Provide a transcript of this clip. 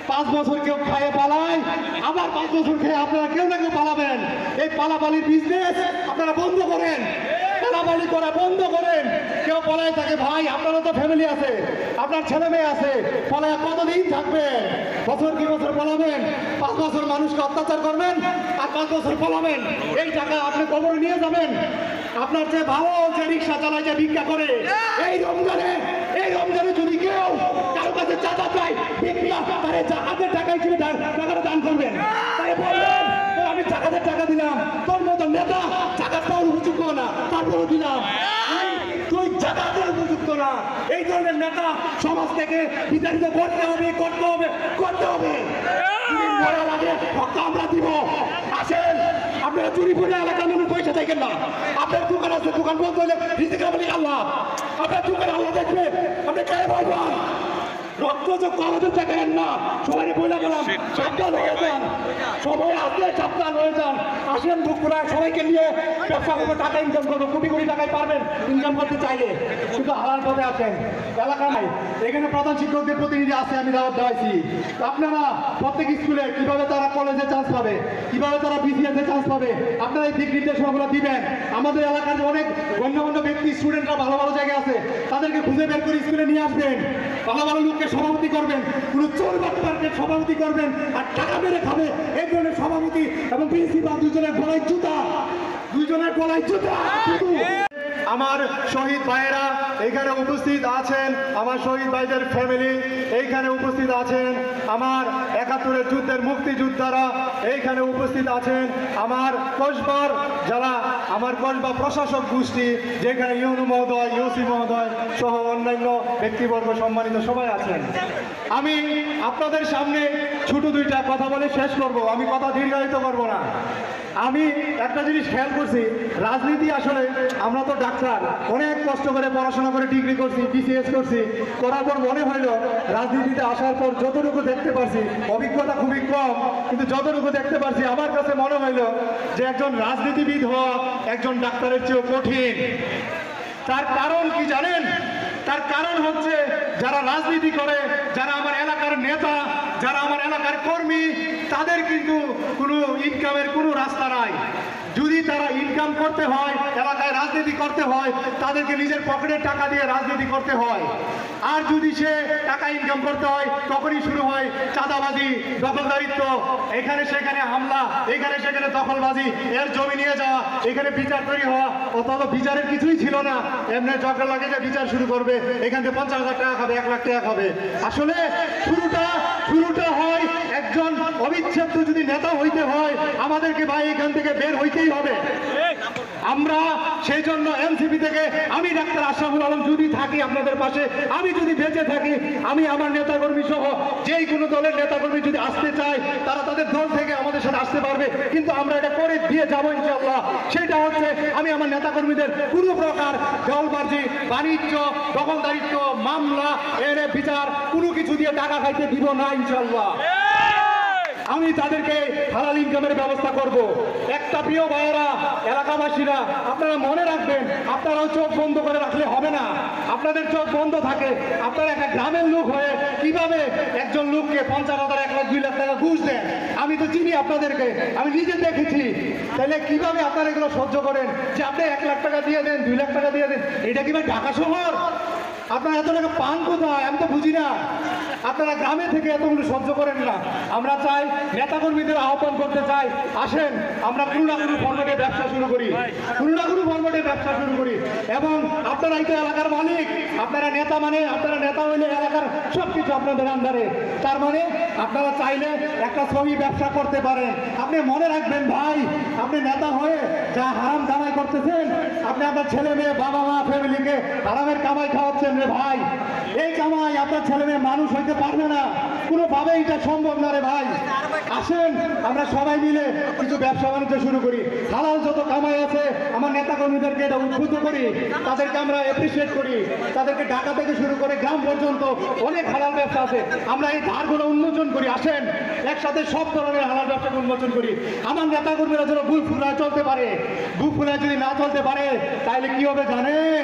5 বছর কেউ খাইয়ে পালায়, আবার 5 বছর খেয়ে আপনারা কেউ না কেউ পালাবেন। এই পালাপালির বিজনেস আপনারা বন্ধ করেন, পালাপালি করা বন্ধ করেন। কেউ পলায় থাকে ভাই, আপনারও তো ফ্যামিলি আছে, আপনার ছেলে মেয়ে আছে, পলায় কতদিন থাকবেন? বছর কি বছর পলাবেন? 5 বছর মানুষকে অত্যাচার করবেন আর 5 বছর পলাবেন। এই টাকা আপনি কবরে নিয়ে যাবেন। আপনার যে ভালো যে রিক্সা চালায়, যে ভিক্ষা করে, এই রমজানে যদি কেউ কারো কাছে চাঁদা চায়, ভিক্ষা তারে জাকাতের টাকা হিসেবে টাকাটা দান করবেন। তাই বলবেন আমি জাকাতের টাকা দিলাম, তোর মতো নেতা জাকাত পাওয়ার উপযুক্ত না, তারপরও দিলাম। তুই জাকাতের উপযুক্ত না। এই ধরনের নেতা সমাজ থেকে বিতাড়িত করতে হবে, করতে হবে। মরা লাগে রক্ত আমরা দিব। আসেন, আপনারা চুরি করে এলাকার মানুষ পয়সা দেখেন না। আপনার দোকান আছে, দোকান বন্ধ হলে রিজিকের মালিক আল্লাহ। আপনার দোকান আল্লাহ দেখবে, আপনি কে বলবেন? রক্ত যোগ কমাতে থাকেন না। সবাই বলে গেলাম সাবধান হয়ে যান, সবাই আসলে সাবধান হয়ে যান। আসেন বুকুরা, সবাইকে নিয়ে ব্যবসা করবো, টাকা ইনকাম করবো। কোটি কোটি টাকায় পারবেন ইনকাম করতে চাইলে, শুধু হালাল পথে আসেন। এলাকা নাই, এখানে প্রধান শিক্ষকদের প্রতিনিধি আছে, আমি দাওয়াত দেওয়াইছি। আপনারা প্রত্যেক স্কুলে কিভাবে তারা কলেজে চান্স পাবে, কিভাবে তারা বিসিএসে চান্স পাবে, আপনারা এই দিক নির্দেশনাগুলো দিবেন। আমাদের এলাকার অনেক গণ্যমান্য ব্যক্তি, স্টুডেন্টরা ভালো ভালো জায়গায় আছে, তাদেরকে খুঁজে বের করে স্কুলে নিয়ে আসবেন। ভালো ভালো লোককে সভাপতি করবেন, কোনো চোর বাটপারকে সভাপতি করবেন, আর টাকা মেরে খাবে এই ধরনের সভাপতি এবং প্রিন্সিপাল দুজনের গলায় জুতা। আমার শহীদ ভাইয়েরা এখানে উপস্থিত আছেন, আমার শহীদ ভাইদের ফ্যামিলি এইখানে উপস্থিত আছেন, আমার 71-এর যুদ্ধের মুক্তিযোদ্ধারা এইখানে উপস্থিত আছেন, আমার কসবার যারা আমার কসবা প্রশাসক গোষ্ঠী, যেখানে ইউনু মহোদয়, ইউসি মহোদয় সহ অন্যান্য ব্যক্তিবর্গ সম্মানিত সবাই আছেন। আমি আপনাদের সামনে ছোট দুইটা কথা বলে শেষ করব, আমি কথা দীর্ঘায়িত করব না। আমি একটা জিনিস খেয়াল করছি, রাজনীতি আসলে আমরা তো ডাক্তার, অনেক কষ্ট করে পড়াশোনা করে ডিগ্রি করছি, বিসিএস করছি, করার পর মনে হইলো রাজনীতিতে আসার পর যতটুকু দেখতে পারছি, অভিজ্ঞতা খুবই কম, কিন্তু যতটুকু দেখতে পারছি আমার কাছে মনে হইলো যে একজন রাজনীতিবিদ হওয়া একজন ডাক্তারের চেয়েও কঠিন। তার কারণ কি জানেন? তার কারণ হচ্ছে যারা রাজনীতি করে, যারা আমার এলাকার নেতা, যারা আমার এলাকার কর্মী, তাদের কিন্তু কোনো ইনকামের কোনো রাস্তা নাই। যদি তারা ইনকাম করতে হয়, এলাকায় রাজনীতি করতে হয়, তাদেরকে নিজের পকেটের টাকা দিয়ে রাজনীতি করতে হয়। আর যদি সে টাকা ইনকাম করতে হয়, তখনই শুরু হয় চাঁদাবাজি, দখলদারিত্ব, এখানে সেখানে হামলা, এখানে সেখানে দখলবাজি, এর জমি নিয়ে যাওয়া, এখানে বিচার তৈরি হওয়া। অথবা বিচারের কিছুই ছিল না, এমনি ঝগড়া লাগে যে বিচার শুরু করবে, এখান থেকে 50,000 টাকা খাবে, 1 লাখ টাকা খাবে। আসলে শুরুটা হয় একজন অবিচ্ছেদ্য যদি নেতা হইতে হয়, আমাদেরকে ভাই এখান থেকে বের হইতেই হবে। আমরা সেই জন্য এনসিপি থেকে আমি ডাক্তার আশরাফুল আলম যদি থাকি আপনাদের পাশে, আমি যদি বেঁচে থাকি, আমি আমার নেতাকর্মী সহ যেই কোনো দলের নেতাকর্মী যদি আসতে চায়, তারা তাদের দল থেকে আমাদের সাথে আসতে পারবে, কিন্তু আমরা এটা করে দিয়ে যাবো ইনশাআল্লাহ। সেটা হচ্ছে আমি আমার নেতাকর্মীদের কোনো প্রকার দলবাজি, বাণিজ্য, দখলদারিত্ব, মামলা, এর বিচার কোনো কিছু দিয়ে টাকা খাইতে দিব না ইনশাআল্লাহ। আমি তাদেরকে হালাল ইনকামের ব্যবস্থা করব। একটা প্রিয় ভাইয়েরা, এলাকাবাসীরা, আপনারা মনে রাখবেন, আপনারাও চোখ বন্ধ করে রাখলে হবে না। আপনাদের চোখ বন্ধ থাকে, আপনারা একটা গ্রামের লোক হয়ে কিভাবে একজন লোককে 50,000, 1 লাখ, 2 লাখ টাকা ঘুষ দেন? আমি তো চিনি আপনাদেরকে, আমি নিজে দেখেছি। তাহলে কিভাবে আপনারা এগুলো সহ্য করেন যে আপনি 1 লাখ টাকা দিয়ে দেন, 2 লাখ টাকা দিয়ে দেন? এটা কি ভাই ঢাকা শহর? আপনারা এত টাকা পান কোথায়? আমি তো বুঝি না। আপনারা গ্রামে থেকে এতগুলো সহ্য করেন না। আমরা চাই, নেতাকর্মীদের আহ্বান করতে চাই, আসেন আমরা কোনো না কোনো ফর্মেটে ব্যবসা শুরু করি, এবং আপনারা এই তো এলাকার মালিক, আপনারা নেতা হইলে এলাকার সবকিছু আপনাদের আন্ডারে। তার মানে আপনারা চাইলে একটা ছবি ব্যবসা করতে পারেন। আপনি মনে রাখবেন ভাই, আপনি নেতা হয়ে যা হারাম কামাই করতেছেন, আপনি আপনার ছেলে মেয়ে, বাবা মা, ফ্যামিলিকে হারামের কামাই খাওয়াচ্ছেন রে ভাই। এই কামাই আপনার ছেলে মেয়ে মানুষ হইতে পারবে না, কোনোভাবে এটা সম্ভব না রে ভাই। আসেন আমরা সবাই মিলে কিছু ব্যবসা বাণিজ্য শুরু করি, হালাল যত কামাই আছে আমার নেতাকর্মীদেরকে এটা উদ্বুদ্ধ করি, তাদেরকে আমরা অ্যাপ্রিসিয়েট করি, তাদেরকে ঢাকা থেকে শুরু করে গ্রাম পর্যন্ত অনেক হালাল ব্যবসা আছে, আমরা এই ধারগুলো উন্মোচন করি। আসেন একসাথে সব ধরনের হালাল ব্যবসাকে উন্মোচন করি। আমার নেতাকর্মীরা যেন বুক ফুলায় চলতে পারে। বুক ফুলায় যদি না চলতে পারে তাহলে কি হবে জানেন?